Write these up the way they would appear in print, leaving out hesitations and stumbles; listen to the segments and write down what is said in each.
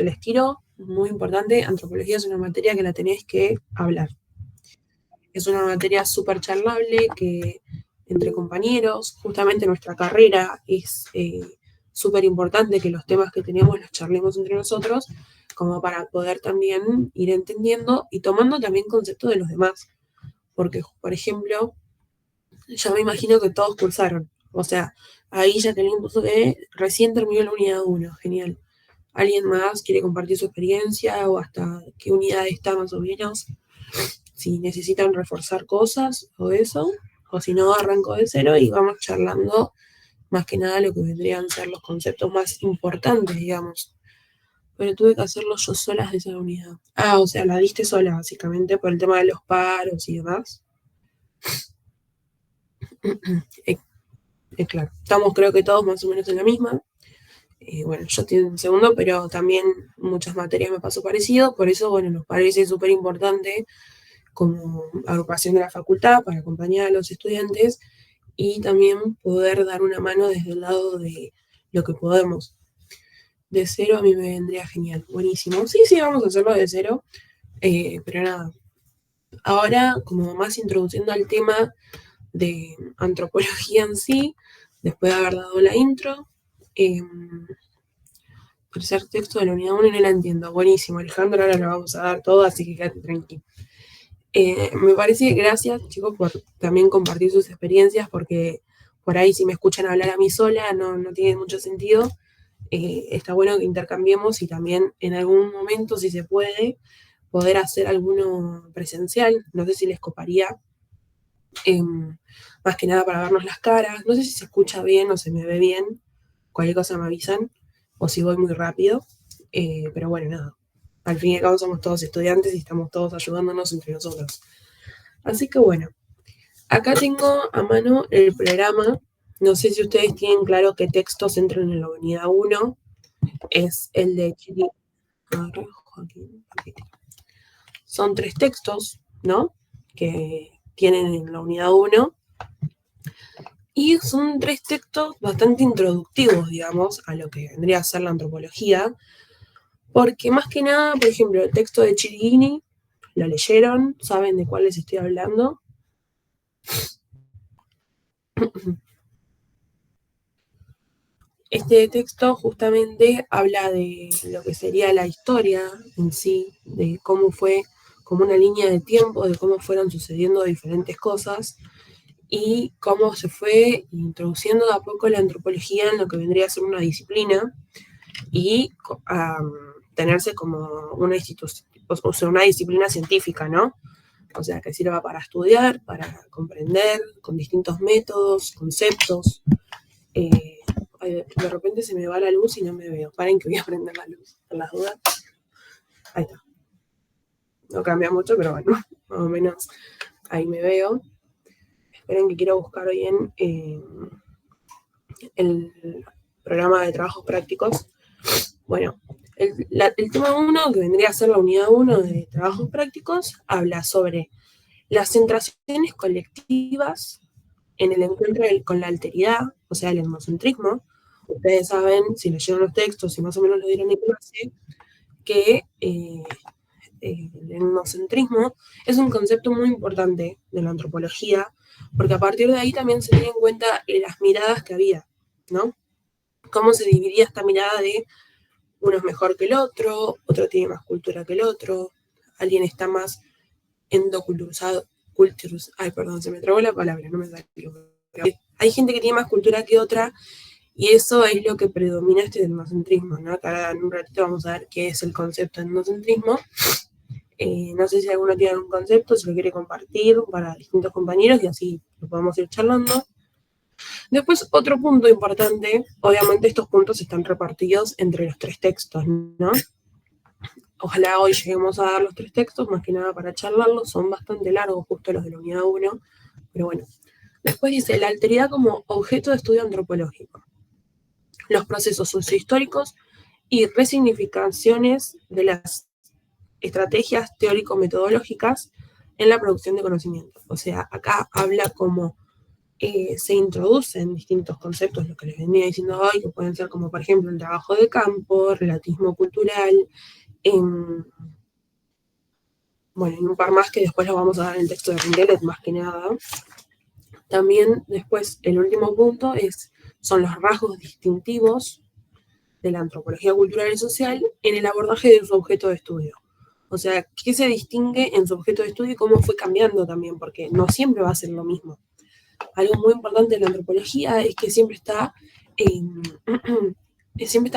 les tiro, muy importante, antropología es una materia que la tenés que hablar. Es una materia súper charlable que entre compañeros, justamente nuestra carrera es súper importante que los temas que tenemos los charlemos entre nosotros, como para poder también ir entendiendo y tomando también conceptos de los demás. Porque, por ejemplo, ya me imagino que todos cursaron. O sea, ahí Jacqueline puso que recién terminó la unidad 1, genial. ¿Alguien más quiere compartir su experiencia o hasta qué unidad está más o menos? Si necesitan reforzar cosas o eso, o si no, arranco de cero y vamos charlando más que nada lo que vendrían a ser los conceptos más importantes, digamos. Pero tuve que hacerlo yo sola de esa unidad. Ah, o sea, la diste sola, básicamente, por el tema de los paros y demás. Claro, estamos creo que todos más o menos en la misma. Bueno, yo estoy en segundo, pero también muchas materias me pasó parecido, por eso, bueno, nos parece súper importante como agrupación de la facultad para acompañar a los estudiantes y también poder dar una mano desde el lado de lo que podemos. De cero a mí me vendría genial, buenísimo. Sí, vamos a hacerlo de cero, pero nada. Ahora, como más introduciendo al tema de antropología en sí, después de haber dado la intro, tercer texto de la unidad 1 y no la entiendo. Buenísimo, Alejandro, ahora lo vamos a dar todo, así que quédate tranquilo. Me parece, gracias chicos por también compartir sus experiencias, porque por ahí si me escuchan hablar a mí sola no tiene mucho sentido. Está bueno que intercambiemos y también en algún momento, si se puede, poder hacer alguno presencial. No sé si les coparía, más que nada para vernos las caras. No sé si se escucha bien o se me ve bien. Cualquier cosa me avisan o si voy muy rápido. Pero bueno, nada. Al fin y al cabo somos todos estudiantes y estamos todos ayudándonos entre nosotros. Así que bueno, acá tengo a mano el programa. No sé si ustedes tienen claro qué textos entran en la unidad 1. Es el de Chiri. Son 3 textos, ¿no? Que tienen en la unidad 1. Y son 3 textos bastante introductivos, digamos, a lo que vendría a ser la antropología. Porque más que nada, por ejemplo, el texto de Chiriguini, ¿lo leyeron? ¿Saben de cuál les estoy hablando? Este texto justamente habla de lo que sería la historia en sí, de cómo fue como una línea de tiempo, de cómo fueron sucediendo diferentes cosas y cómo se fue introduciendo de a poco la antropología en lo que vendría a ser una disciplina y tenerse como una institución, o sea, una disciplina científica, ¿no? O sea, que sirva para estudiar, para comprender, con distintos métodos, conceptos. De repente se me va la luz y no me veo. Paren que voy a prender la luz, por las dudas. Ahí está. No cambia mucho, pero bueno, más o menos ahí me veo. Esperen que quiero buscar bien el programa de trabajos prácticos. Bueno, el tema 1, que vendría a ser la unidad 1 de trabajos prácticos, habla sobre las centraciones colectivas en el encuentro con la alteridad, o sea, el etnocentrismo. Ustedes saben, si leyeron los textos y más o menos lo dieron en clase, que el etnocentrismo es un concepto muy importante de la antropología, porque a partir de ahí también se tiene en cuenta las miradas que había, ¿no? Cómo se dividía esta mirada de uno es mejor que el otro tiene más cultura que el otro, alguien está más endoculturizado, ay, perdón, se me trabó la palabra, no me salió. Hay gente que tiene más cultura que otra, y eso es lo que predomina este etnocentrismo, ¿no? Acá en un ratito vamos a ver qué es el concepto de etnocentrismo. No sé si alguno tiene algún concepto, si lo quiere compartir para distintos compañeros y así lo podemos ir charlando. Después, otro punto importante, obviamente estos puntos están repartidos entre los 3 textos, ¿no? Ojalá hoy lleguemos a dar los 3 textos, más que nada para charlarlos, son bastante largos, justo los de la unidad 1, pero bueno. Después dice, la alteridad como objeto de estudio antropológico, los procesos sociohistóricos y resignificaciones de las estrategias teórico-metodológicas en la producción de conocimiento. O sea, acá habla como se introducen distintos conceptos, lo que les venía diciendo hoy, que pueden ser como, por ejemplo, el trabajo de campo, relativismo cultural, bueno, y un par más que después lo vamos a dar en el texto de Ringelet, más que nada. También después, el último punto son los rasgos distintivos de la antropología cultural y social en el abordaje de su objeto de estudio. O sea, qué se distingue en su objeto de estudio y cómo fue cambiando también, porque no siempre va a ser lo mismo. Algo muy importante de la antropología es que siempre está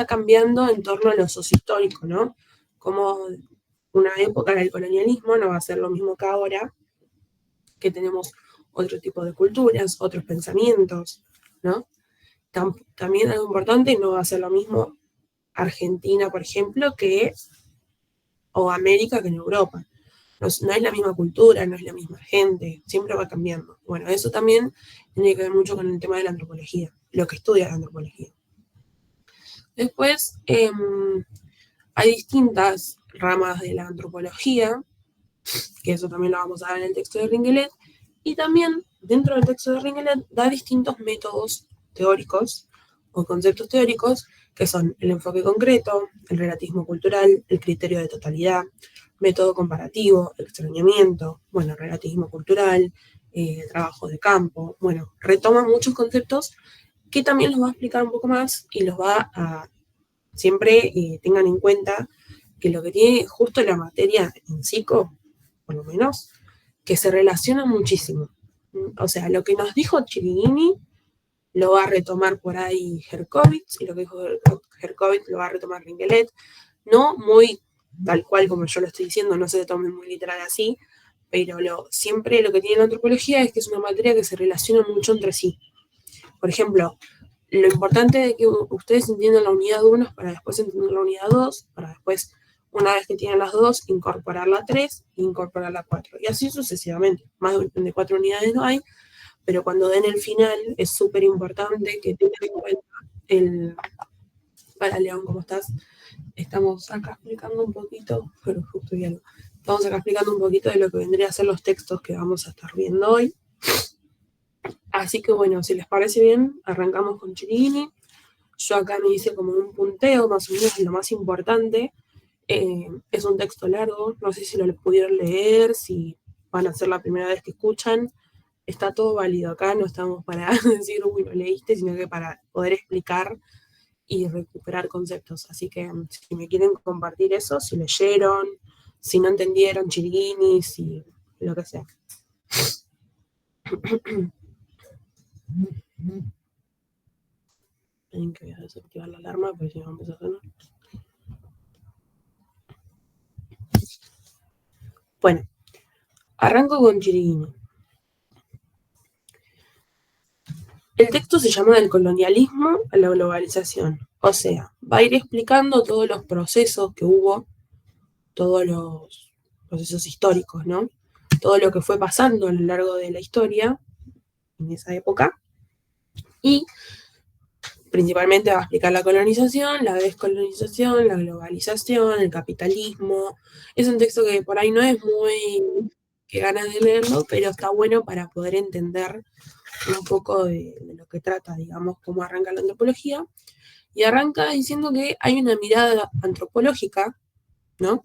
cambiando en torno a lo sociohistórico, ¿no? Como una época del colonialismo no va a ser lo mismo que ahora, que tenemos otro tipo de culturas, otros pensamientos, ¿no? También algo importante, no va a ser lo mismo Argentina, por ejemplo, o América que en Europa. No es la misma cultura, no es la misma gente, siempre va cambiando. Bueno, eso también tiene que ver mucho con el tema de la antropología, lo que estudia la antropología. Después, hay distintas ramas de la antropología, que eso también lo vamos a ver en el texto de Ringelet, y también dentro del texto de Ringelet da distintos métodos teóricos o conceptos teóricos que son el enfoque concreto, el relativismo cultural, el criterio de totalidad, método comparativo, extrañamiento, bueno, relativismo cultural, trabajo de campo, bueno, retoma muchos conceptos que también los va a explicar un poco más y los va a, siempre tengan en cuenta que lo que tiene justo la materia en psico, por lo menos, que se relaciona muchísimo. O sea, lo que nos dijo Chiriguini lo va a retomar por ahí Herkovitz, y lo que dijo Herkovitz lo va a retomar Ringelet, no muy tal cual como yo lo estoy diciendo, no se lo tomen muy literal así, pero siempre lo que tiene la antropología es que es una materia que se relaciona mucho entre sí. Por ejemplo, lo importante es que ustedes entiendan la unidad 1 para después entender la unidad 2, para después, una vez que tienen las 2, incorporar la 3 e incorporar la 4. Y así sucesivamente. Más de 4 unidades no hay, pero cuando den el final es súper importante que tengan en cuenta el... Para León, ¿cómo estás? Estamos acá explicando un poquito, pero justo ya estamos acá explicando un poquito de lo que vendría a ser los textos que vamos a estar viendo hoy. Así que bueno, si les parece bien, arrancamos con Chiriguini. Yo acá me hice como un punteo, más o menos lo más importante. Es un texto largo, no sé si lo pudieron leer, si van a ser la primera vez que escuchan. Está todo válido acá, no estamos para decir, uy, lo leíste, sino que para poder explicar y recuperar conceptos. Así que si me quieren compartir eso, si leyeron, si no entendieron Chiriguini, si lo que sea. Tienen que voy a desactivar la alarma porque si no empieza a sonar. Bueno, arranco con Chiriguini. El texto se llama Del colonialismo a la globalización. O sea, va a ir explicando todos los procesos que hubo, todos los procesos históricos, ¿no? Todo lo que fue pasando a lo largo de la historia en esa época. Y principalmente va a explicar la colonización, la descolonización, la globalización, el capitalismo. Es un texto que por ahí no es muy que ganas de leerlo, pero está bueno para poder entender un poco de lo que trata, digamos, cómo arranca la antropología. Y arranca diciendo que hay una mirada antropológica, ¿no?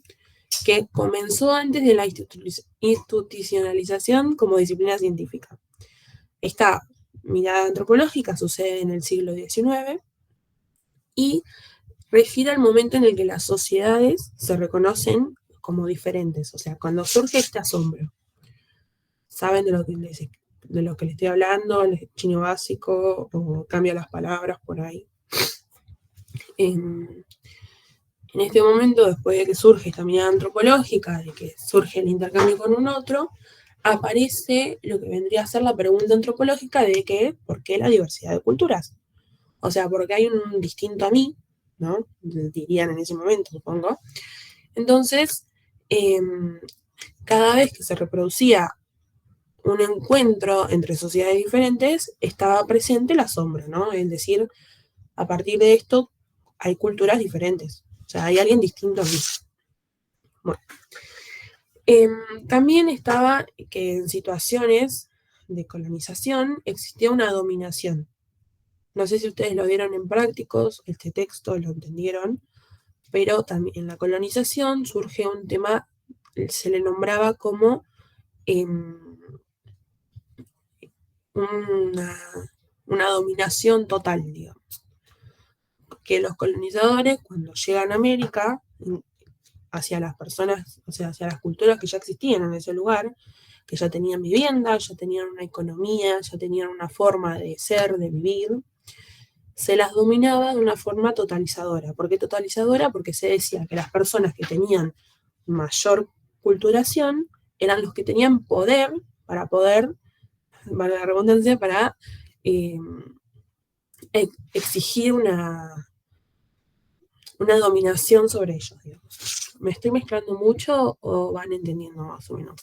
Que comenzó antes de la institucionalización como disciplina científica. Esta mirada antropológica sucede en el siglo XIX y refiere al momento en el que las sociedades se reconocen como diferentes, o sea, cuando surge este asombro. ¿Saben de lo que les estoy hablando? El chino básico, o cambia las palabras por ahí. En este momento, después de que surge esta mirada antropológica, de que surge el intercambio con un otro, aparece lo que vendría a ser la pregunta antropológica de que, ¿por qué la diversidad de culturas? O sea, porque hay un distinto a mí, ¿no? Dirían en ese momento, supongo. Entonces, cada vez que se reproducía un encuentro entre sociedades diferentes, estaba presente el asombro, ¿no? Es decir, a partir de esto hay culturas diferentes. O sea, hay alguien distinto a mí. Bueno. También estaba que en situaciones de colonización existía una dominación. No sé si ustedes lo vieron en prácticos, este texto lo entendieron, pero también en la colonización surge un tema, se le nombraba como una dominación total, digamos. Que los colonizadores, cuando llegan a América, hacia las personas, o sea, hacia las culturas que ya existían en ese lugar, que ya tenían vivienda, ya tenían una economía, ya tenían una forma de ser, de vivir, se las dominaba de una forma totalizadora. ¿Por qué totalizadora? Porque se decía que las personas que tenían mayor culturación eran los que tenían poder para poder, valga la redundancia, para exigir una dominación sobre ellos, digamos. ¿Me estoy mezclando mucho o van entendiendo más o menos?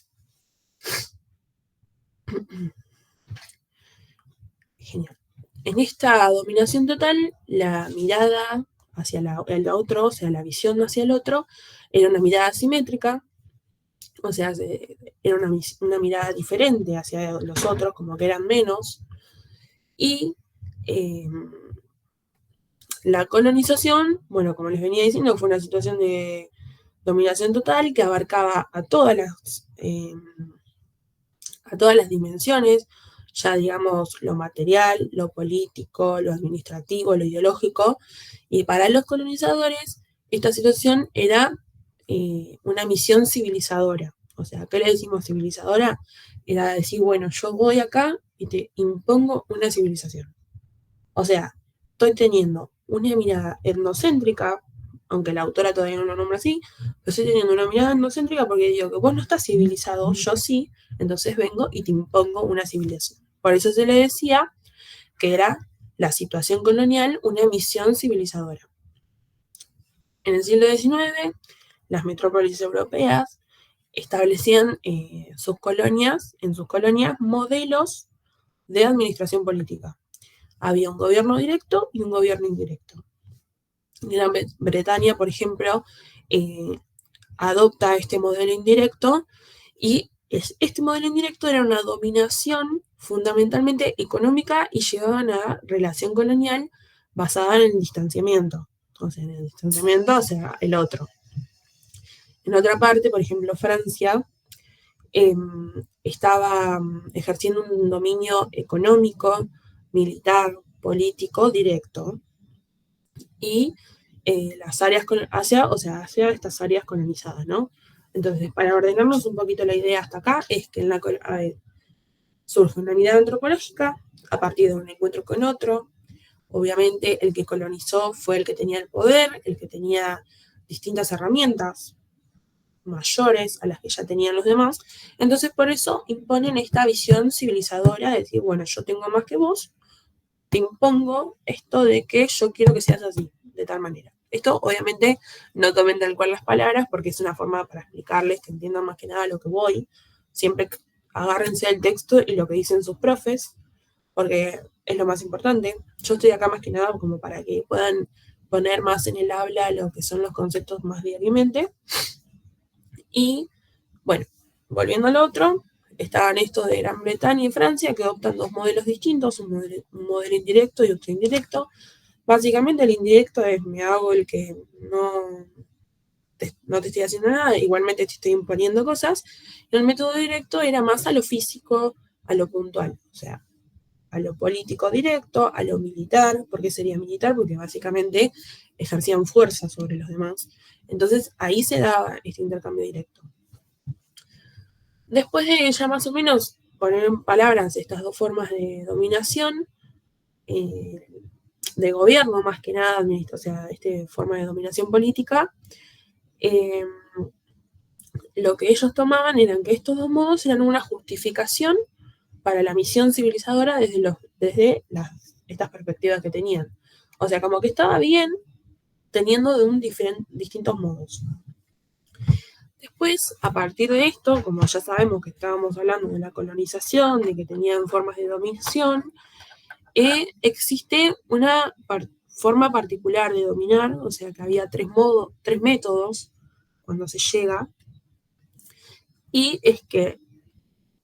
Genial. En esta dominación total, la mirada hacia el otro, o sea, la visión hacia el otro, era una mirada asimétrica, o sea, era una mirada diferente hacia los otros, como que eran menos, y la colonización, bueno, como les venía diciendo, fue una situación de dominación total que abarcaba a todas las dimensiones, ya digamos lo material, lo político, lo administrativo, lo ideológico, y para los colonizadores esta situación era una misión civilizadora. O sea, ¿qué le decimos civilizadora? Era decir, bueno, yo voy acá y te impongo una civilización. O sea, estoy teniendo una mirada etnocéntrica, aunque la autora todavía no lo nombra así, pero estoy teniendo una mirada etnocéntrica porque digo que vos no estás civilizado, yo sí, entonces vengo y te impongo una civilización. Por eso se le decía que era la situación colonial una misión civilizadora. En el siglo XIX, las metrópolis europeas establecían en sus colonias modelos de administración política. Había un gobierno directo y un gobierno indirecto. Gran Bretaña, por ejemplo, adopta este modelo indirecto y este modelo indirecto era una dominación fundamentalmente económica y llevaba a una relación colonial basada en el distanciamiento. O sea, en el distanciamiento, o sea, el otro. En otra parte, por ejemplo, Francia estaba ejerciendo un dominio económico, militar, político directo, y las áreas hacia estas áreas colonizadas, ¿no? Entonces, para ordenarnos un poquito la idea hasta acá, es que surge una mirada antropológica a partir de un encuentro con otro. Obviamente, el que colonizó fue el que tenía el poder, el que tenía distintas herramientas mayores a las que ya tenían los demás. Entonces, por eso imponen esta visión civilizadora de decir, bueno, yo tengo más que vos, te impongo esto de que yo quiero que seas así, de tal manera. Esto, obviamente, no tomen tal cual las palabras, porque es una forma para explicarles que entiendan más que nada lo que voy. Siempre agárrense al texto y lo que dicen sus profes, porque es lo más importante. Yo estoy acá más que nada como para que puedan poner más en el habla lo que son los conceptos más diariamente. Y, bueno, volviendo al otro, estaban estos de Gran Bretaña y Francia que adoptan dos modelos distintos, un modelo indirecto y otro indirecto. Básicamente el indirecto es me hago el que no te estoy haciendo nada, igualmente te estoy imponiendo cosas. Y el método directo era más a lo físico, a lo puntual, o sea, a lo político directo, a lo militar. ¿Por qué sería militar? Porque básicamente ejercían fuerza sobre los demás. Entonces ahí se daba este intercambio directo. Después de ya más o menos poner en palabras estas dos formas de dominación, de gobierno más que nada, o sea, esta forma de dominación política, lo que ellos tomaban eran que estos dos modos eran una justificación para la misión civilizadora desde estas perspectivas que tenían. O sea, como que estaba bien teniendo distintos modos. Después, a partir de esto, como ya sabemos que estábamos hablando de la colonización, de que tenían formas de dominación, existe una forma particular de dominar, o sea que había tres métodos cuando se llega, y es que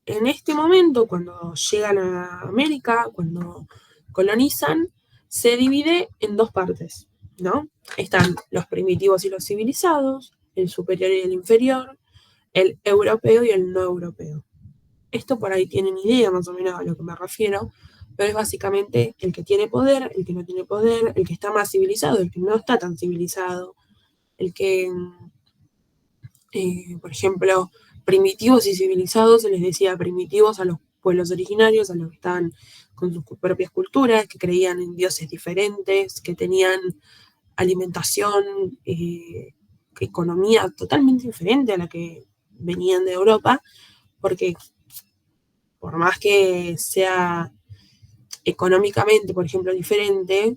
en este momento, cuando llegan a América, cuando colonizan, se divide en dos partes, ¿no? Están los primitivos y los civilizados, el superior y el inferior, el europeo y el no europeo. Esto por ahí tienen idea más o menos a lo que me refiero, pero es básicamente el que tiene poder, el que no tiene poder, el que está más civilizado, el que no está tan civilizado, el que, por ejemplo, primitivos y civilizados, se les decía primitivos a los pueblos originarios, a los que estaban con sus propias culturas, que creían en dioses diferentes, que tenían alimentación, economía totalmente diferente a la que venían de Europa, porque por más que sea económicamente, por ejemplo, diferente,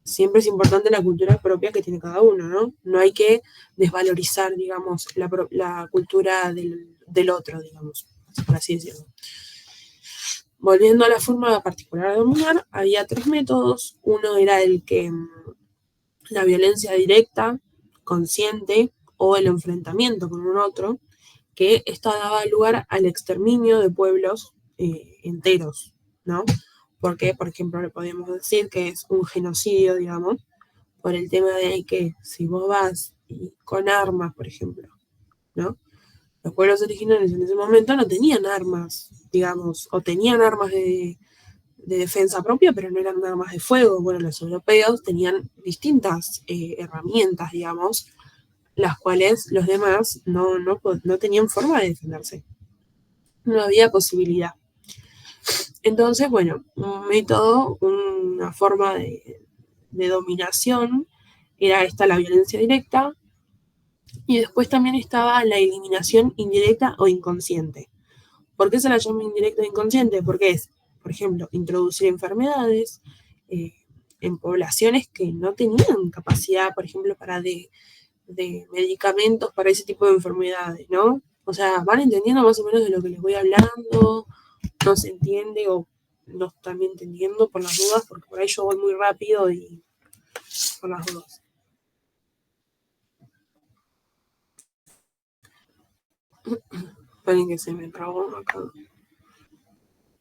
siempre es importante la cultura propia que tiene cada uno, ¿no? No hay que desvalorizar, digamos, la cultura del otro, digamos, por así decirlo. Volviendo a la forma particular de dominar, había tres métodos. Uno era el que la violencia directa, consciente, o el enfrentamiento con un otro, que esto daba lugar al exterminio de pueblos enteros, ¿no? Porque, por ejemplo, le podemos decir que es un genocidio, digamos, por el tema de que si vos vas con armas, por ejemplo, ¿no? Los pueblos originarios en ese momento no tenían armas, digamos, o tenían armas de defensa propia, pero no eran armas de fuego. Bueno, los europeos tenían distintas herramientas, digamos, las cuales los demás no tenían forma de defenderse. No había posibilidad. Entonces, bueno, un método, una forma de dominación era esta la violencia directa, y después también estaba la eliminación indirecta o inconsciente. ¿Por qué se la llama indirecta o inconsciente? Porque es, por ejemplo, introducir enfermedades eh, en poblaciones que no tenían capacidad, por ejemplo, de medicamentos para ese tipo de enfermedades, ¿no? O sea, van entendiendo más o menos de lo que les voy hablando, no se entiende o no están entendiendo por las dudas, porque por ahí yo voy muy rápido y por las dudas. Esperen que se me trabó acá.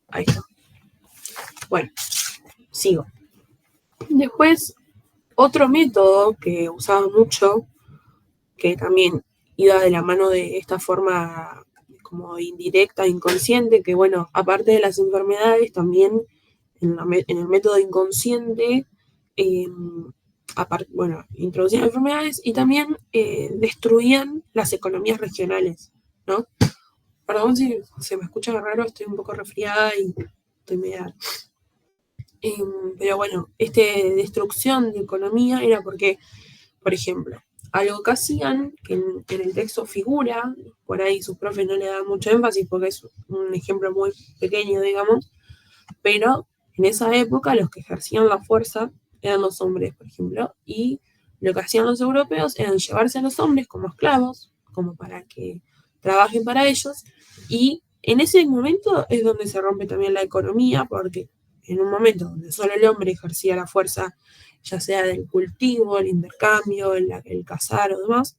Ahí está. Bueno, sigo. Después, otro método que usaba mucho, que también iba de la mano de esta forma como indirecta, inconsciente, que bueno, aparte de las enfermedades, también en el método inconsciente, eh, bueno, introducían enfermedades y también destruían las economías regionales, ¿no? Perdón si se me escucha raro, estoy un poco resfriada y estoy media... pero bueno, destrucción de economía era porque, por ejemplo, algo que hacían, que en el texto figura, por ahí sus profes no le dan mucho énfasis porque es un ejemplo muy pequeño, digamos, pero en esa época los que ejercían la fuerza eran los hombres, por ejemplo, y lo que hacían los europeos eran llevarse a los hombres como esclavos, como para que trabajen para ellos, y en ese momento es donde se rompe también la economía, porque en un momento donde solo el hombre ejercía la fuerza, ya sea del cultivo, el intercambio, el cazar o demás,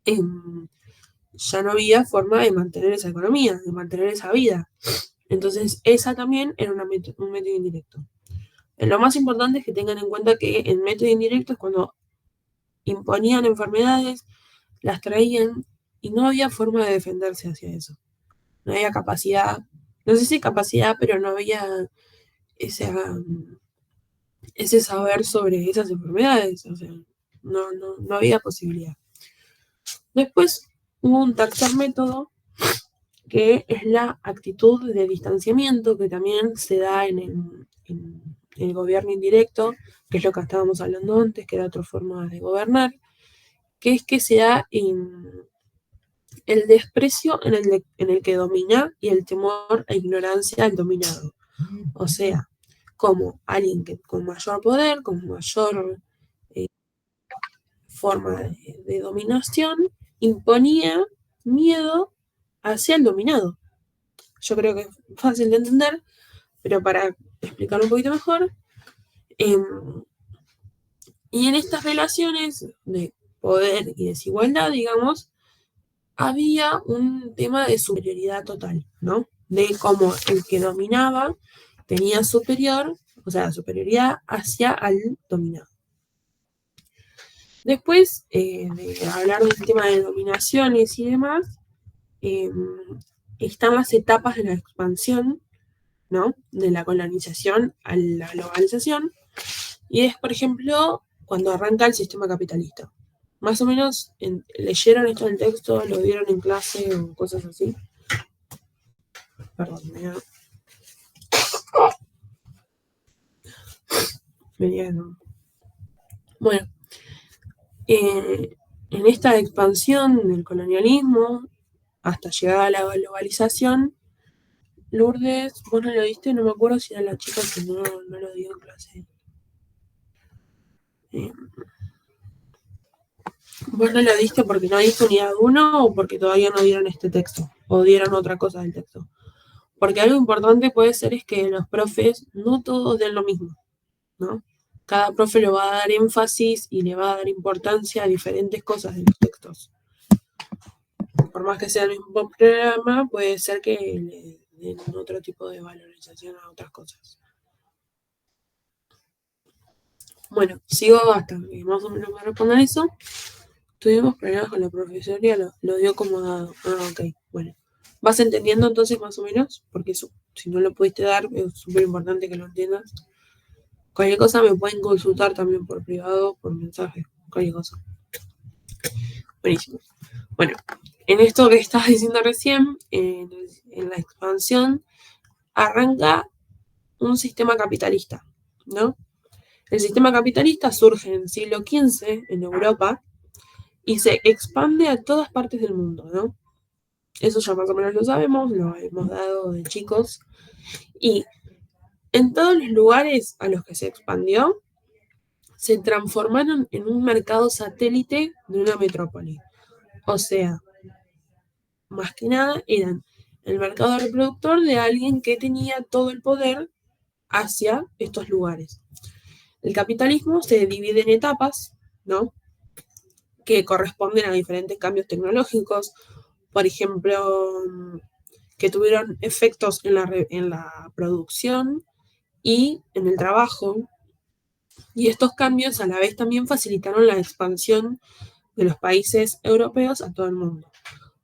eh, ya no había forma de mantener esa economía, de mantener esa vida. Entonces, esa también era un método indirecto. Lo más importante es que tengan en cuenta que el método indirecto es cuando imponían enfermedades, las traían y no había forma de defenderse hacia eso. No había capacidad, no sé si capacidad, pero no había ese, ese saber sobre esas enfermedades. O sea, no había posibilidad. Después hubo un tercer método que es la actitud de distanciamiento, que también se da en el gobierno indirecto, que es lo que estábamos hablando antes, que era otra forma de gobernar, que es que se da el desprecio en el que domina y el temor e ignorancia del dominado. O sea, como alguien que con mayor poder, con mayor eh, forma de dominación, imponía miedo hacia el dominado. Yo creo que es fácil de entender, pero para explicarlo un poquito mejor, eh, y en estas relaciones de poder y desigualdad, digamos, había un tema de superioridad total, ¿no? De cómo el que dominaba tenía superior, o sea, superioridad hacia al dominado. Después de hablar del tema de dominaciones y demás, están las etapas de la expansión, ¿no? De la colonización a la globalización, y es, por ejemplo, cuando arranca el sistema capitalista. Más o menos, ¿leyeron esto en el texto? ¿Lo vieron en clase o cosas así? Perdón, Bueno, en esta expansión del colonialismo, hasta llegar a la globalización, Lourdes, vos no lo diste, no me acuerdo si era la chica que no lo dio en clase. Vos no lo diste porque no diste unidad 1 o porque todavía no dieron este texto, o dieron otra cosa del texto. Porque algo importante puede ser es que los profes no todos den lo mismo, ¿no? Cada profe le va a dar énfasis y le va a dar importancia a diferentes cosas de los textos. Por más que sea el mismo programa, puede ser que le den otro tipo de valorización a otras cosas. Bueno, sigo hasta que más o menos me respondan eso. Tuvimos problemas con la profesora, lo dio como dado. Ok, bueno. ¿Vas entendiendo entonces más o menos? Porque eso, si no lo pudiste dar, es súper importante que lo entiendas. Cualquier cosa me pueden consultar también por privado, por mensaje, cualquier cosa. Buenísimo. Bueno, en esto que estabas diciendo recién, en la expansión, arranca un sistema capitalista, ¿no? El sistema capitalista surge en el siglo XV en Europa y se expande a todas partes del mundo, ¿no? Eso ya más o menos lo sabemos, lo hemos dado de chicos. Y en todos los lugares a los que se expandió, se transformaron en un mercado satélite de una metrópoli. O sea, más que nada eran el mercado reproductor de alguien que tenía todo el poder hacia estos lugares. El capitalismo se divide en etapas, ¿no? Que corresponden a diferentes cambios tecnológicos, por ejemplo, que tuvieron efectos en la producción y en el trabajo. Y estos cambios a la vez también facilitaron la expansión de los países europeos a todo el mundo.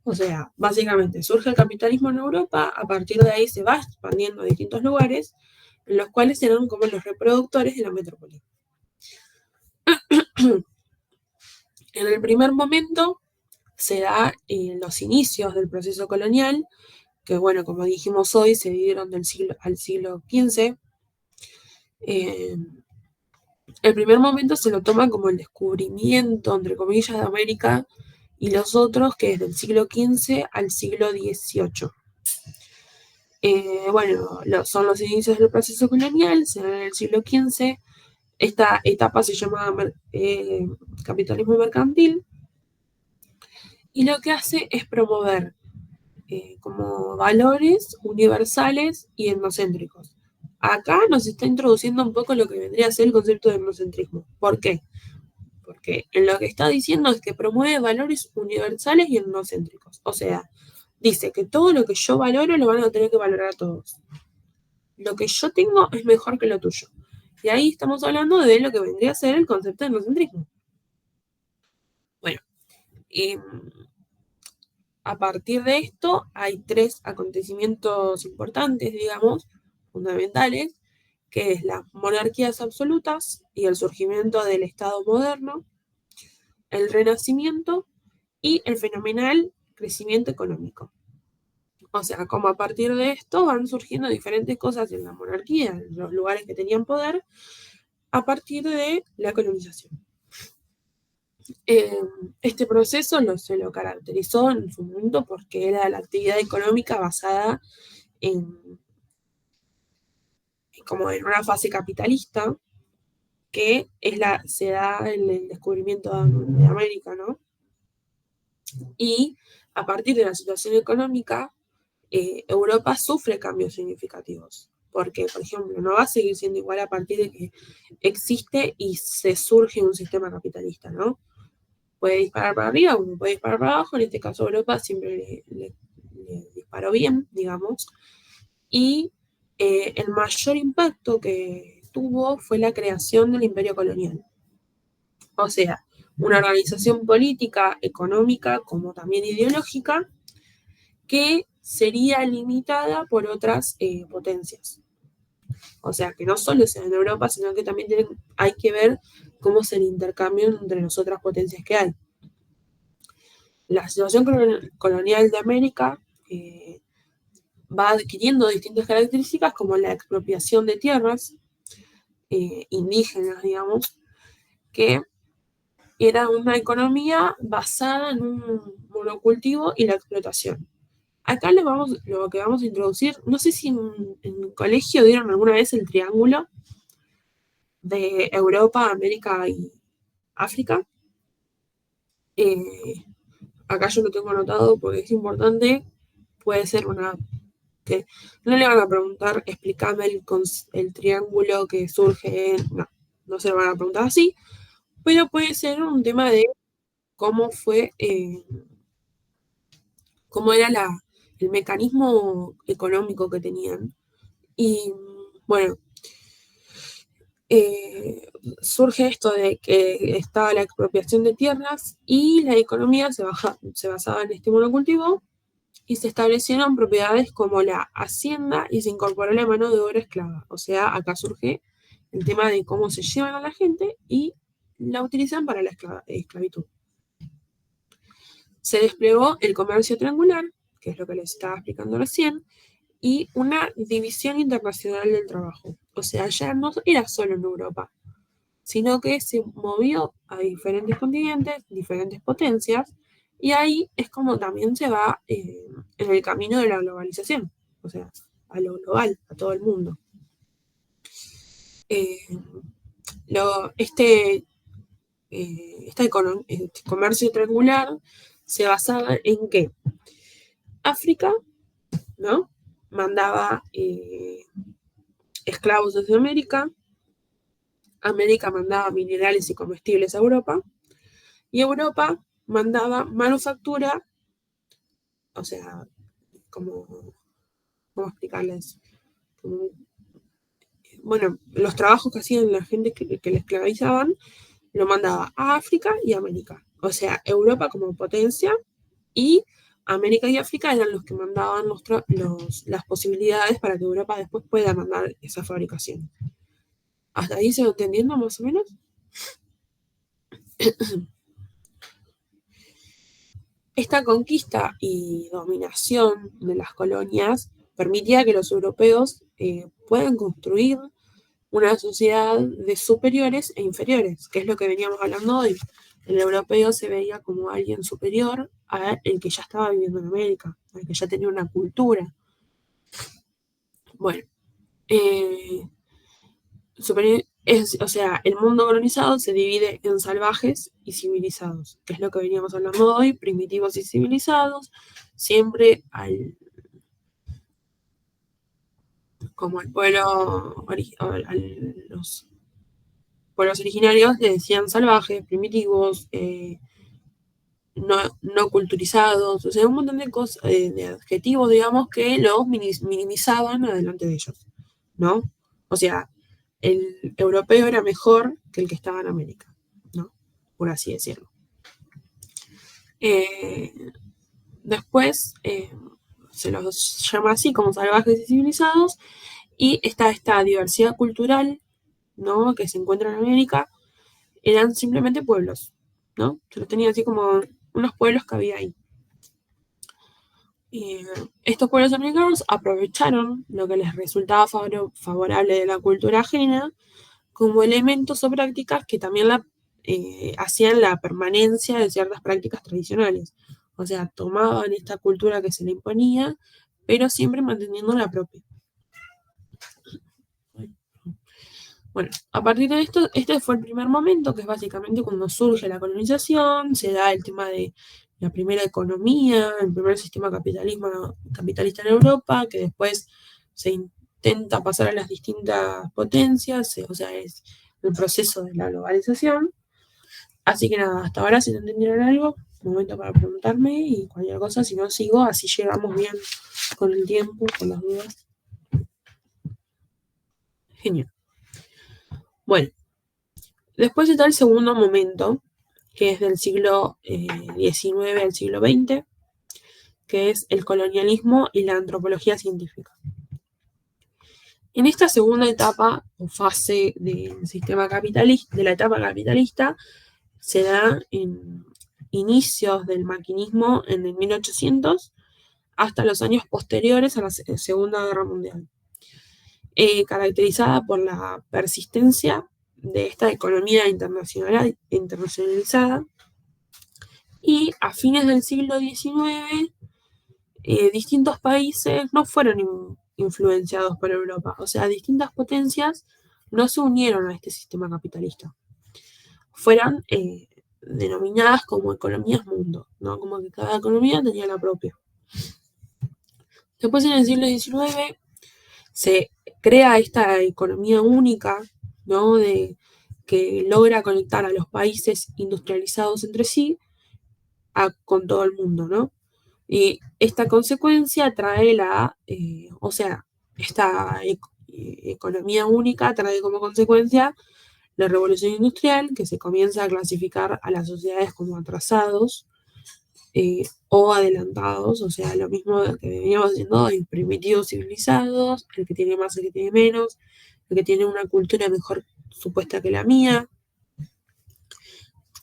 O sea, básicamente surge el capitalismo en Europa, a partir de ahí se va expandiendo a distintos lugares, en los cuales eran como los reproductores de la metrópoli. En el primer momento se da los inicios del proceso colonial, que bueno, como dijimos hoy, se dividieron al siglo XV. El primer momento se lo toma como el descubrimiento, entre comillas, de América, y los otros que es del siglo XV al siglo XVIII. Bueno, son los inicios del proceso colonial, se da en el siglo XV. Esta etapa se llama capitalismo mercantil, y lo que hace es promover como valores universales y etnocéntricos. Acá nos está introduciendo un poco lo que vendría a ser el concepto de etnocentrismo. ¿Por qué? Porque en lo que está diciendo es que promueve valores universales y etnocéntricos. O sea, dice que todo lo que yo valoro lo van a tener que valorar todos. Lo que yo tengo es mejor que lo tuyo. Y ahí estamos hablando de lo que vendría a ser el concepto de etnocentrismo. Bueno, a partir de esto hay tres acontecimientos importantes, digamos, fundamentales, que es las monarquías absolutas y el surgimiento del Estado moderno, el Renacimiento y el fenomenal crecimiento económico. O sea, como a partir de esto van surgiendo diferentes cosas en la monarquía, en los lugares que tenían poder, a partir de la colonización. Este proceso se lo caracterizó en su momento porque era la actividad económica basada como en una fase capitalista, que se da en el descubrimiento de América, ¿no? Y a partir de la situación económica, Europa sufre cambios significativos, porque, por ejemplo, no va a seguir siendo igual a partir de que existe y se surge un sistema capitalista, ¿no? puede disparar para arriba, uno puede disparar para abajo. En este caso Europa siempre le disparó bien, digamos. Y el mayor impacto que tuvo fue la creación del imperio colonial. O sea, una organización política, económica, como también ideológica, que sería limitada por otras potencias. O sea, que no solo sea en Europa, sino que también hay que ver cómo es el intercambio entre las otras potencias que hay. La situación colonial de América va adquiriendo distintas características como la expropiación de tierras indígenas, digamos, que era una economía basada en un monocultivo y la explotación. Acá lo que vamos a introducir, no sé si en el colegio dieron alguna vez el triángulo de Europa, América y África. Acá yo lo tengo anotado porque es importante. Puede ser una que no le van a preguntar, explícame el triángulo que surge en... No, no se lo van a preguntar así, pero puede ser un tema de cómo fue, cómo era el mecanismo económico que tenían. Y bueno, surge esto de que estaba la expropiación de tierras y la economía se basaba en este monocultivo y se establecieron propiedades como la hacienda y se incorporó la mano de obra esclava. O sea, acá surge el tema de cómo se llevan a la gente y la utilizan para la esclavitud. Se desplegó el comercio triangular, que es lo que les estaba explicando recién, y una división internacional del trabajo. O sea, ya no era solo en Europa, sino que se movió a diferentes continentes, diferentes potencias, y ahí es como también se va en el camino de la globalización, o sea, a lo global, a todo el mundo. Este comercio triangular se basaba en que África, ¿no?, mandaba esclavos desde América, América mandaba minerales y comestibles a Europa, y Europa mandaba manufactura, o sea, ¿cómo explicarles? Bueno, los trabajos que hacían la gente que le esclavizaban, lo mandaba a África y a América. O sea, Europa como potencia y América y África eran los que mandaban las posibilidades para que Europa después pueda mandar esa fabricación. ¿Hasta ahí se va entendiendo más o menos? Esta conquista y dominación de las colonias permitía que los europeos puedan construir una sociedad de superiores e inferiores, que es lo que veníamos hablando hoy. El europeo se veía como alguien superior a el que ya estaba viviendo en América, al que ya tenía una cultura. Bueno, o sea, el mundo colonizado se divide en salvajes y civilizados, que es lo que veníamos hablando hoy, primitivos y civilizados, siempre como el pueblo, los pueblos originarios le decían salvajes, primitivos, no culturizados, o sea, un montón de cosas, de adjetivos, digamos, que los minimizaban adelante de ellos, ¿no? O sea, el europeo era mejor que el que estaba en América, ¿no? Por así decirlo. Después se los llama así como salvajes y civilizados, y está esta diversidad cultural, ¿no?, que se encuentra en América, eran simplemente pueblos, ¿no? Se los tenía así como unos pueblos que había ahí. Estos pueblos americanos aprovecharon lo que les resultaba favorable de la cultura ajena como elementos o prácticas que también hacían la permanencia de ciertas prácticas tradicionales. O sea, tomaban esta cultura que se le imponía, pero siempre manteniendo la propia. Bueno, a partir de esto, este fue el primer momento, que es básicamente cuando surge la colonización, se da el tema de la primera economía, el primer sistema capitalista en Europa, que después se intenta pasar a las distintas potencias, o sea, es el proceso de la globalización. Así que nada, hasta ahora si no entendieron algo, momento para preguntarme y cualquier cosa, si no sigo, así llegamos bien con el tiempo, con las dudas. Genial. Bueno, después está el segundo momento, que es del siglo XIX al siglo XX, que es el colonialismo y la antropología científica. En esta segunda etapa o fase del sistema capitalista, de la etapa capitalista, se da en inicios del maquinismo en el 1800 hasta los años posteriores a la Segunda Guerra Mundial, caracterizada por la persistencia de esta economía internacionalizada, y a fines del siglo XIX distintos países no fueron influenciados por Europa, o sea, distintas potencias no se unieron a este sistema capitalista, fueron denominadas como economías mundo, ¿no? Como que cada economía tenía la propia. Después en el siglo XIX se crea esta economía única, ¿no? Que logra conectar a los países industrializados entre sí con todo el mundo, ¿no? Y esta consecuencia trae esta economía única trae como consecuencia la revolución industrial, que se comienza a clasificar a las sociedades como atrasados o adelantados, o sea, lo mismo que veníamos haciendo, hay primitivos civilizados, el que tiene más, el que tiene menos, el que tiene una cultura mejor supuesta que la mía,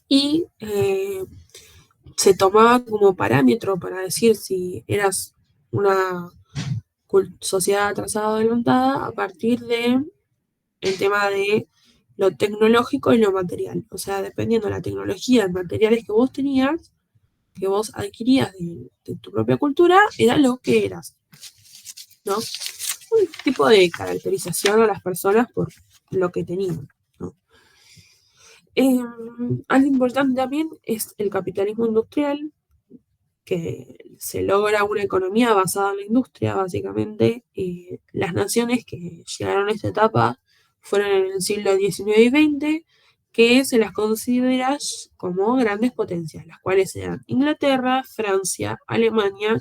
y se tomaba como parámetro para decir si eras una sociedad atrasada o adelantada a partir de el tema de lo tecnológico y lo material. O sea, dependiendo de la tecnología y materiales que vos tenías, que vos adquirías de tu propia cultura, era lo que eras, ¿no? Un tipo de caracterización a las personas por lo que tenían, ¿no? Algo importante también es el capitalismo industrial, que se logra una economía basada en la industria, básicamente. Las naciones que llegaron a esta etapa fueron en el siglo XIX y XX, que se las considera como grandes potencias, las cuales eran Inglaterra, Francia, Alemania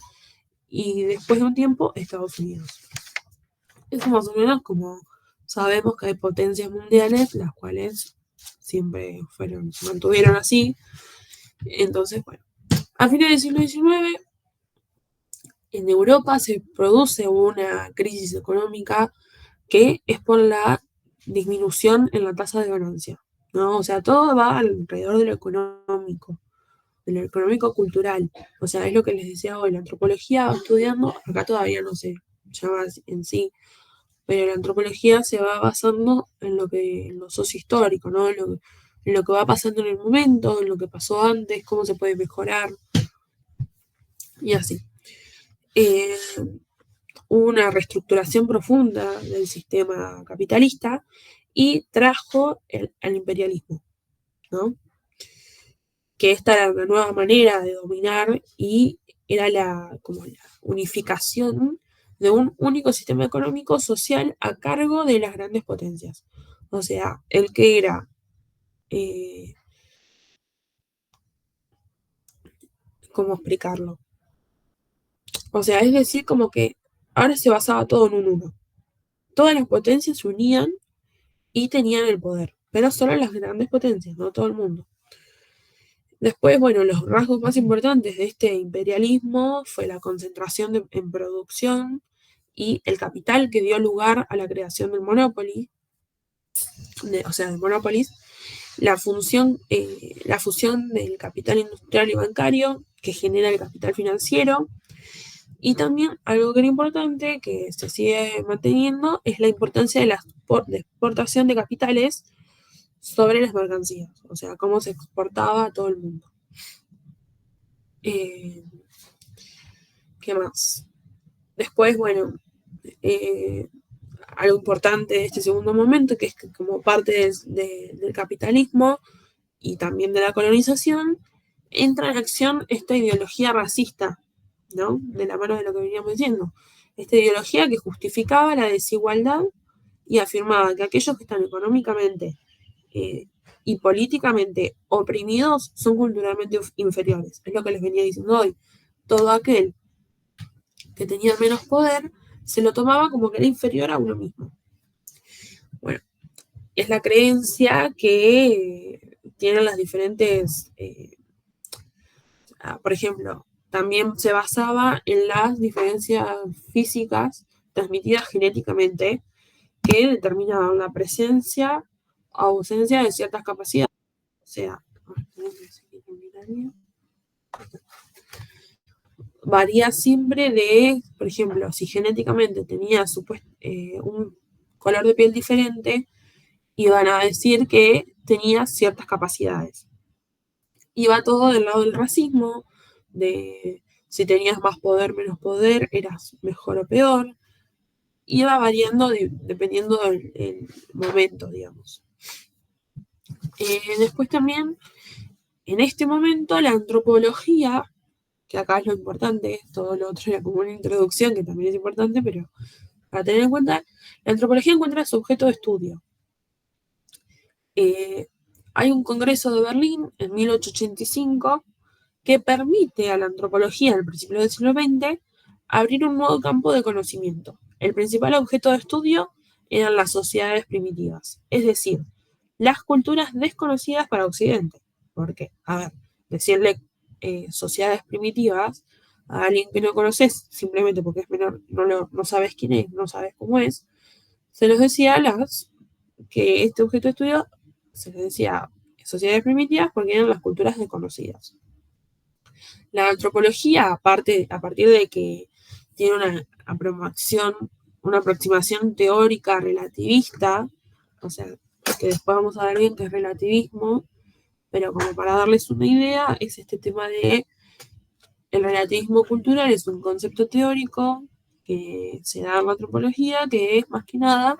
y después de un tiempo Estados Unidos. Es más o menos como sabemos que hay potencias mundiales, las cuales siempre se mantuvieron así. Entonces, bueno, a fines del siglo XIX en Europa se produce una crisis económica que es por la disminución en la tasa de ganancia, ¿no? O sea, todo va alrededor de lo económico cultural. O sea, es lo que les decía hoy, la antropología va estudiando, acá todavía no se llama en sí, pero la antropología se va basando en lo sociohistórico, ¿no? En lo que va pasando en el momento, en lo que pasó antes, cómo se puede mejorar y así. Hubo una reestructuración profunda del sistema capitalista y trajo al imperialismo, ¿no? Que esta era una nueva manera de dominar y era como la unificación de un único sistema económico social a cargo de las grandes potencias. O sea, el que era ¿cómo explicarlo? O sea, es decir, como que ahora se basaba todo en un uno. Todas las potencias se unían y tenían el poder, pero solo las grandes potencias, no todo el mundo. Después, bueno, los rasgos más importantes de este imperialismo fue la concentración en producción y el capital que dio lugar a la creación del monopoly, del monopolis, la fusión del capital industrial y bancario que genera el capital financiero, y también algo que era importante, que se sigue manteniendo, es la importancia de la exportación de capitales sobre las mercancías, o sea, cómo se exportaba a todo el mundo. ¿Qué más? Después, bueno, algo importante de este segundo momento, que es que como parte del capitalismo y también de la colonización, entra en acción esta ideología racista, ¿no? De la mano de lo que veníamos diciendo. Esta ideología que justificaba la desigualdad y afirmaba que aquellos que están económicamente y políticamente oprimidos son culturalmente inferiores. Es lo que les venía diciendo hoy. Todo aquel que tenía menos poder se lo tomaba como que era inferior a uno mismo. Bueno, es la creencia que tienen las diferentes, por ejemplo, también se basaba en las diferencias físicas transmitidas genéticamente que determinaban la presencia o ausencia de ciertas capacidades. O sea, varía siempre de, por ejemplo, si genéticamente tenía un color de piel diferente, iban a decir que tenía ciertas capacidades. Iba todo del lado del racismo, de si tenías más poder, menos poder, eras mejor o peor. Iba variando dependiendo del momento, digamos. Después también, en este momento, la antropología, que acá es lo importante, todo lo otro era como una introducción, que también es importante, pero para tener en cuenta, la antropología encuentra su objeto de estudio. Hay un congreso de Berlín en 1885 que permite a la antropología al principio del siglo XX abrir un nuevo campo de conocimiento. El principal objeto de estudio eran las sociedades primitivas, es decir, las culturas desconocidas para Occidente. Porque, a ver, decirle sociedades primitivas a alguien que no conoces simplemente porque es menor, no sabes quién es, no sabes cómo es, se los decía a las que este objeto de estudio se les decía sociedades primitivas porque eran las culturas desconocidas. La antropología, aparte, a partir de que tiene una aproximación teórica relativista, o sea, que después vamos a ver bien qué es relativismo, pero como para darles una idea, es este tema de el relativismo cultural, es un concepto teórico que se da en la antropología, que es más que nada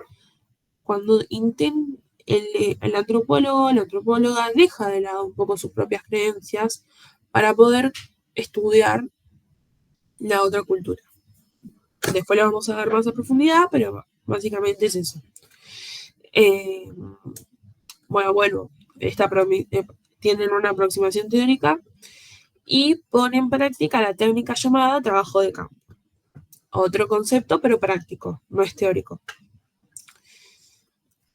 cuando el antropólogo, la antropóloga deja de lado un poco sus propias creencias para poder estudiar la otra cultura. Después lo vamos a ver más a profundidad, pero básicamente es eso. Bueno, tienen una aproximación teórica y ponen en práctica la técnica llamada trabajo de campo. Otro concepto, pero práctico, no es teórico.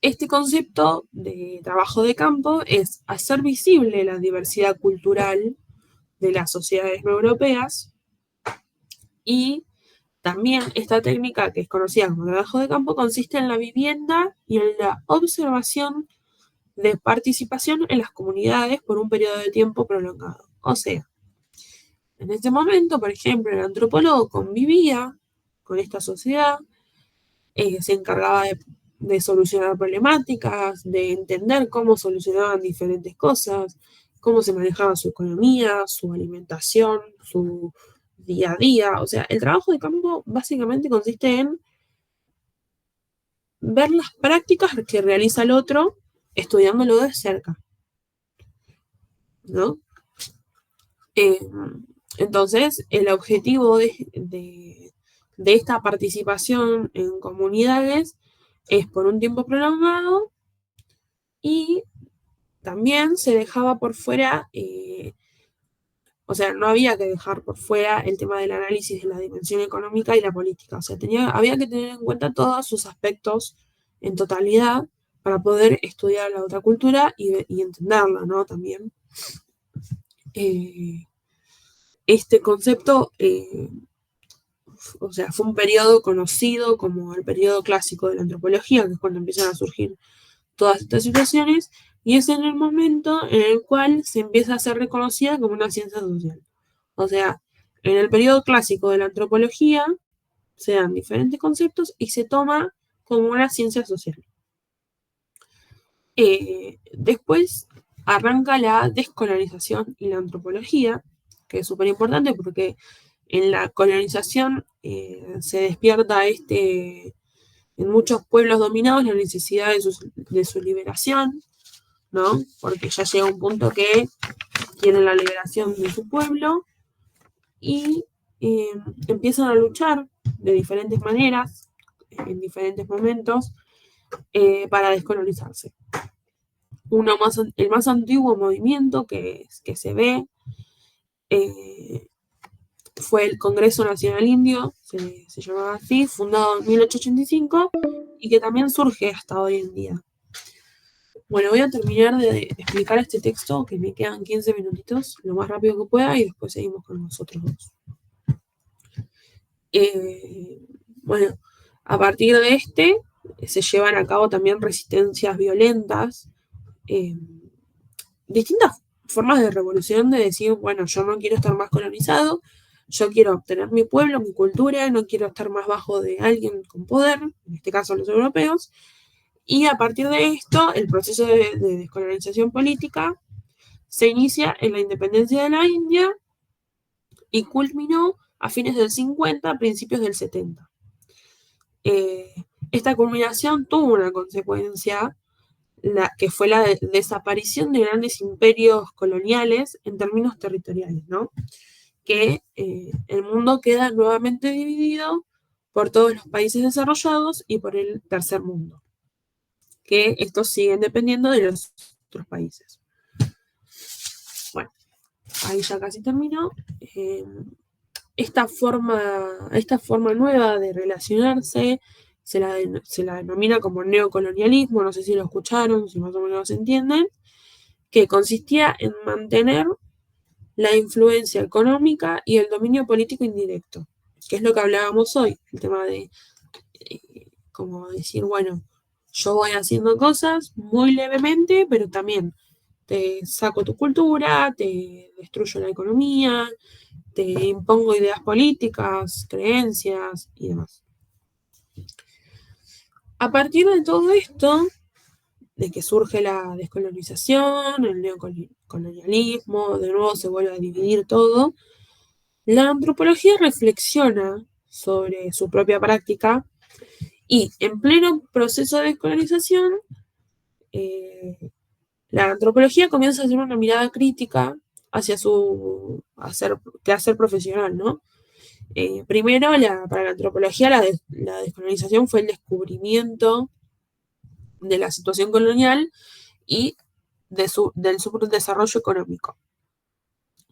Este concepto de trabajo de campo es hacer visible la diversidad cultural de las sociedades no europeas y también esta técnica, que es conocida como trabajo de campo, consiste en la vivienda y en la observación de participación en las comunidades por un periodo de tiempo prolongado. O sea, en este momento, por ejemplo, el antropólogo convivía con esta sociedad, se encargaba de solucionar problemáticas, de entender cómo solucionaban diferentes cosas, cómo se manejaba su economía, su alimentación, su día a día. O sea, el trabajo de campo básicamente consiste en ver las prácticas que realiza el otro estudiándolo de cerca, ¿no? Eh, entonces, el objetivo de esta participación en comunidades es por un tiempo prolongado y también se dejaba por fuera, o sea, no había que dejar por fuera el tema del análisis de la dimensión económica y la política. O sea, había que tener en cuenta todos sus aspectos en totalidad para poder estudiar la otra cultura y entenderla, ¿no? También. Este concepto, o sea, fue un periodo conocido como el periodo clásico de la antropología, que es cuando empiezan a surgir todas estas situaciones, y es en el momento en el cual se empieza a ser reconocida como una ciencia social. O sea, en el periodo clásico de la antropología se dan diferentes conceptos y se toma como una ciencia social. Después arranca la descolonización y la antropología, que es súper importante porque en la colonización se despierta en muchos pueblos dominados la necesidad de su liberación, ¿no? Porque ya llega un punto que quieren la liberación de su pueblo y empiezan a luchar de diferentes maneras, en diferentes momentos, para descolonizarse. el más antiguo movimiento que se ve fue el Congreso Nacional Indio, se llamaba así, fundado en 1885 y que también surge hasta hoy en día. Bueno, voy a terminar de explicar este texto, que me quedan 15 minutitos, lo más rápido que pueda, y después seguimos con los otros dos. Bueno, a partir de se llevan a cabo también resistencias violentas, distintas formas de revolución, de decir, bueno, yo no quiero estar más colonizado, yo quiero obtener mi pueblo, mi cultura, no quiero estar más bajo de alguien con poder, en este caso los europeos, y a partir de esto, el proceso de descolonización política se inicia en la independencia de la India y culminó a fines del 50, principios del 70. Esta culminación tuvo una consecuencia, que fue la desaparición de grandes imperios coloniales en términos territoriales, ¿no? Que el mundo queda nuevamente dividido por todos los países desarrollados y por el tercer mundo, que estos siguen dependiendo de los otros países. Bueno, ahí ya casi terminó. Esta forma nueva de relacionarse se la denomina como neocolonialismo, no sé si lo escucharon, si más o menos entienden, que consistía en mantener la influencia económica y el dominio político indirecto, que es lo que hablábamos hoy, el tema de como decir, bueno, yo voy haciendo cosas muy levemente, pero también te saco tu cultura, te destruyo la economía, te impongo ideas políticas, creencias y demás. A partir de todo esto, de que surge la descolonización, el neocolonialismo, de nuevo se vuelve a dividir todo, la antropología reflexiona sobre su propia práctica y en pleno proceso de descolonización, la antropología comienza a hacer una mirada crítica hacia su quehacer profesional, ¿no? Primero, para la antropología, la descolonización fue el descubrimiento de la situación colonial y del subdesarrollo económico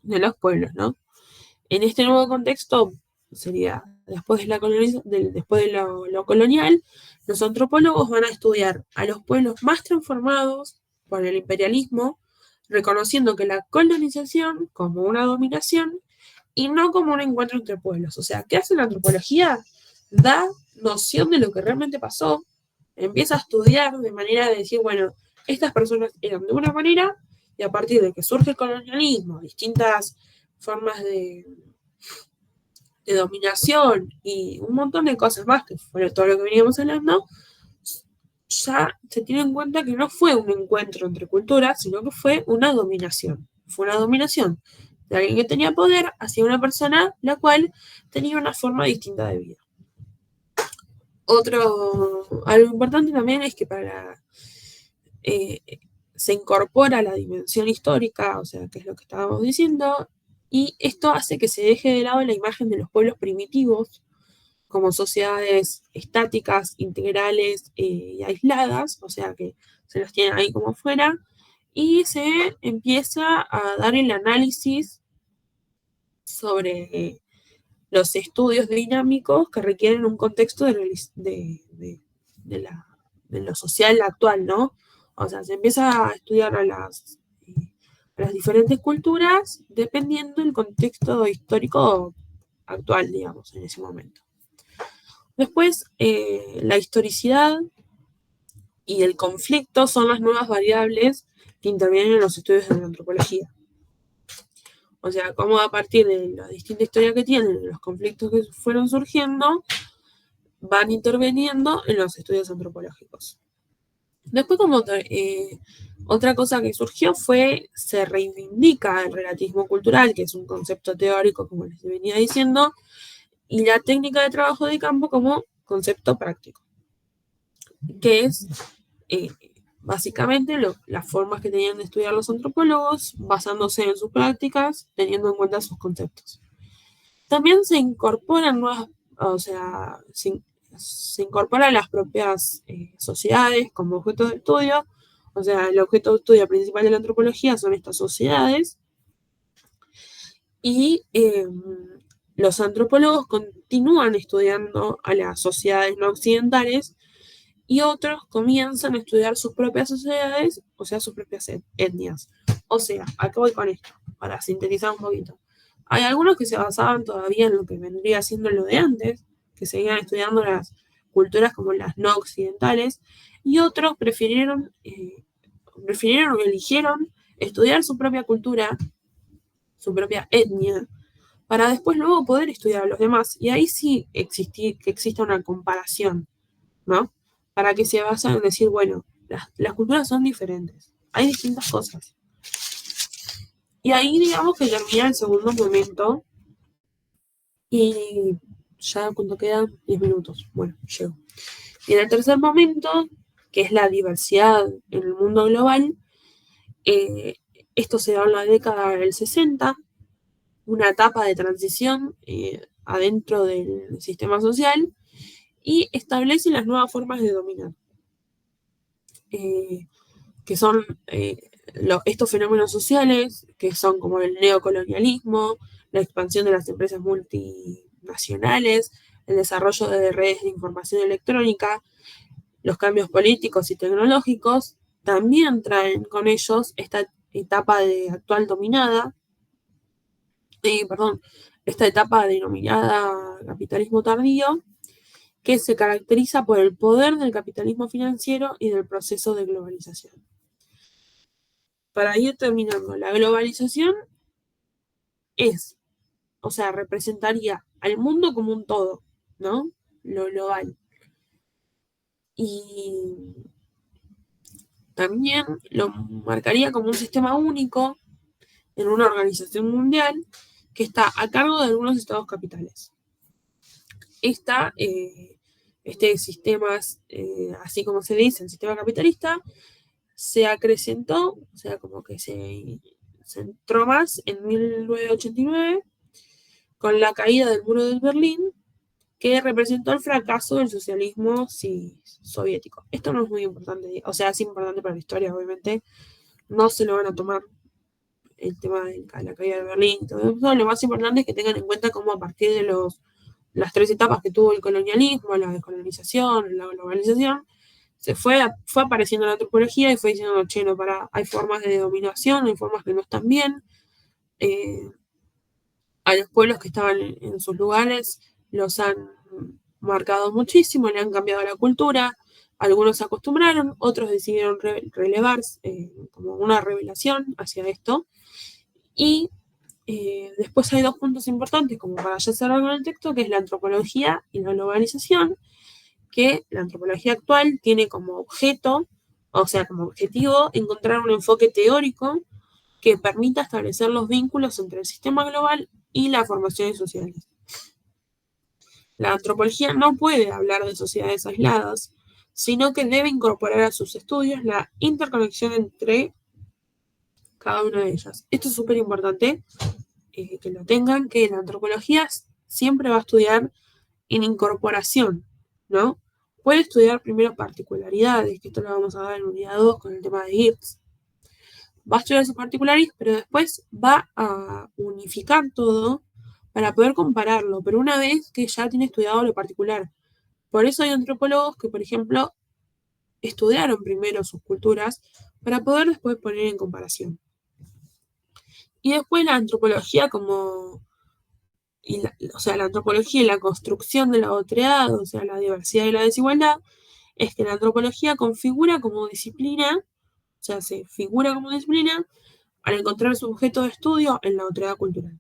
de los pueblos, ¿no? En este nuevo contexto, sería después de lo colonial, los antropólogos van a estudiar a los pueblos más transformados por el imperialismo, reconociendo que la colonización como una dominación y no como un encuentro entre pueblos. O sea, ¿qué hace la antropología? Da noción de lo que realmente pasó, empieza a estudiar de manera de decir, bueno, estas personas eran de una manera y a partir de que surge el colonialismo, distintas formas de dominación y un montón de cosas más, que fue todo lo que veníamos hablando, ya se tiene en cuenta que no fue un encuentro entre culturas, sino que fue una dominación. Fue una dominación de alguien que tenía poder hacia una persona la cual tenía una forma distinta de vida. Algo importante también es que se incorpora la dimensión histórica, o sea, que es lo que estábamos diciendo, y esto hace que se deje de lado la imagen de los pueblos primitivos como sociedades estáticas, integrales y aisladas, o sea que se los tiene ahí como fuera, y se empieza a dar el análisis sobre los estudios dinámicos que requieren un contexto de lo social actual, ¿no? O sea, se empieza a estudiar a las diferentes culturas dependiendo del contexto histórico actual, digamos, en ese momento. Después, la historicidad y el conflicto son las nuevas variables que intervienen en los estudios de la antropología. O sea, cómo a partir de la distinta historia que tienen, los conflictos que fueron surgiendo, van interviniendo en los estudios antropológicos. Después, otra cosa que surgió se reivindica el relativismo cultural, que es un concepto teórico, como les venía diciendo, y la técnica de trabajo de campo como concepto práctico, que es básicamente las formas que tenían de estudiar los antropólogos, basándose en sus prácticas, teniendo en cuenta sus conceptos. También se incorporan se incorporan las propias sociedades como objeto de estudio, O sea, el objeto de estudio principal de la antropología son estas sociedades y los antropólogos continúan estudiando a las sociedades no occidentales y otros comienzan a estudiar sus propias sociedades, o sea, sus propias etnias. O sea, ¿a qué voy con esto? Para sintetizar un poquito. Hay algunos que se basaban todavía en lo que vendría siendo lo de antes, que seguían estudiando las culturas como las no occidentales, y otros prefirieron o eligieron estudiar su propia cultura, su propia etnia, para después luego poder estudiar a los demás. Y ahí sí que exista una comparación, ¿no? Para que se basen en decir, bueno, las culturas son diferentes, hay distintas cosas. Y ahí digamos que termina el segundo momento y ya cuando quedan 10 minutos, bueno, llego. Y en el tercer momento, que es la diversidad en el mundo global, esto se da en la década del 60, una etapa de transición adentro del sistema social y establece las nuevas formas de dominar, que son estos fenómenos sociales, que son como el neocolonialismo, la expansión de las empresas multinacionales, el desarrollo de redes de información electrónica, los cambios políticos y tecnológicos, también traen con ellos esta etapa de actual dominada, esta etapa denominada capitalismo tardío, que se caracteriza por el poder del capitalismo financiero y del proceso de globalización. Para ir terminando, la globalización representaría al mundo como un todo, ¿no? Lo global. Y también lo marcaría como un sistema único en una organización mundial que está a cargo de algunos estados capitales. Este sistema, así como se dice, el sistema capitalista, se acrecentó, o sea, como que se centró más en 1989 con la caída del muro de Berlín, que representó el fracaso del socialismo soviético. Esto no es muy importante, o sea, es importante para la historia, obviamente. No se lo van a tomar el tema de la caída de Berlín y todo eso. Lo más importante es que tengan en cuenta cómo a partir de las tres etapas que tuvo el colonialismo, la descolonización, la globalización, fue apareciendo la antropología y fue diciendo, che, no, hay formas de dominación, hay formas que no están bien. A los pueblos que estaban en sus lugares los han marcado muchísimo, le han cambiado la cultura, algunos se acostumbraron, otros decidieron relevarse como una revelación hacia esto. Y después hay dos puntos importantes, como para ya cerrar con el texto, que es la antropología y la globalización, que la antropología actual tiene como objeto, o sea, como objetivo, encontrar un enfoque teórico que permita establecer los vínculos entre el sistema global y las formaciones sociales. La antropología no puede hablar de sociedades aisladas, sino que debe incorporar a sus estudios la interconexión entre cada una de ellas. Esto es súper importante que lo tengan, que la antropología siempre va a estudiar en incorporación, ¿no? Puede estudiar primero particularidades, que esto lo vamos a ver en unidad 2 con el tema de Gibbs. Va a estudiar sus particularidades, pero después va a unificar todo para poder compararlo, pero una vez que ya tiene estudiado lo particular. Por eso hay antropólogos que, por ejemplo, estudiaron primero sus culturas para poder después poner en comparación. Y después la antropología la antropología y la construcción de la otredad, o sea, la diversidad y la desigualdad, es que la antropología configura como disciplina, o sea, se figura como disciplina al encontrar su objeto de estudio en la otredad cultural.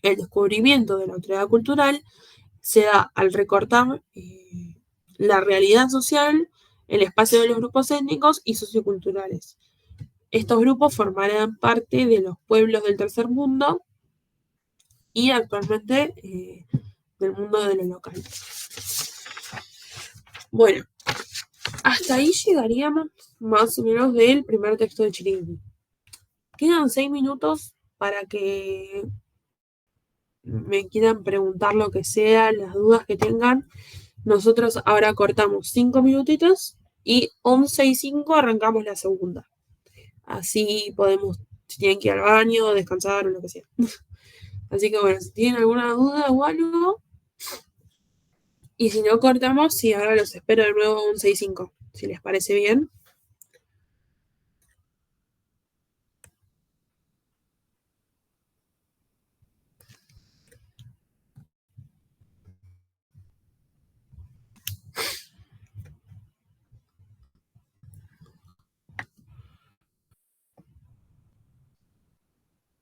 El descubrimiento de la otredad cultural se da al recortar la realidad social, el espacio de los grupos étnicos y socioculturales. Estos grupos formarán parte de los pueblos del tercer mundo y actualmente del mundo de lo local. Bueno, hasta ahí llegaríamos más o menos del primer texto de Chiriquí. Quedan 6 minutos para que me quieran preguntar lo que sea, las dudas que tengan. Nosotros ahora cortamos 5 minutitos Y 11 y 5 arrancamos la segunda. Así podemos, si tienen que ir al baño, descansar o lo que sea. Así que bueno, si tienen alguna duda o algo, y si no cortamos, sí, ahora los espero de nuevo 11 y 5, si les parece bien.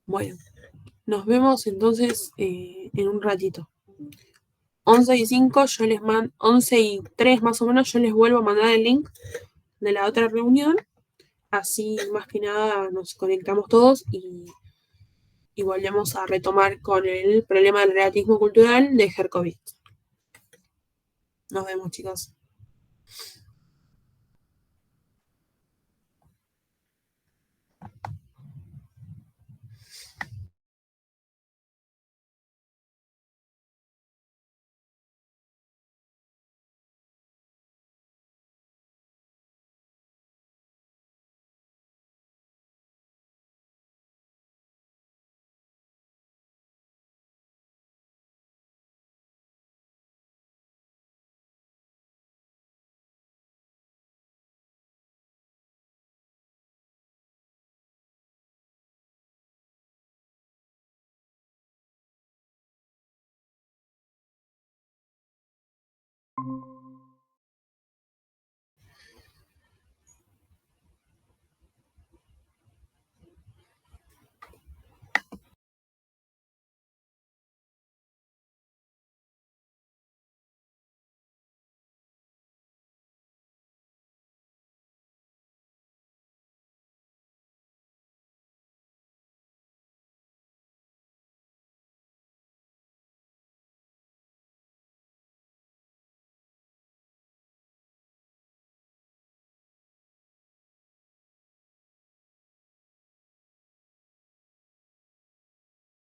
Bueno, nos vemos entonces en un ratito. 11 y 5 yo les mando, 11 y 3 más o menos, yo les vuelvo a mandar el link de la otra reunión. Así más que nada nos conectamos todos y volvemos a retomar con el problema del relativismo cultural de Herkovitz. Nos vemos, chicos.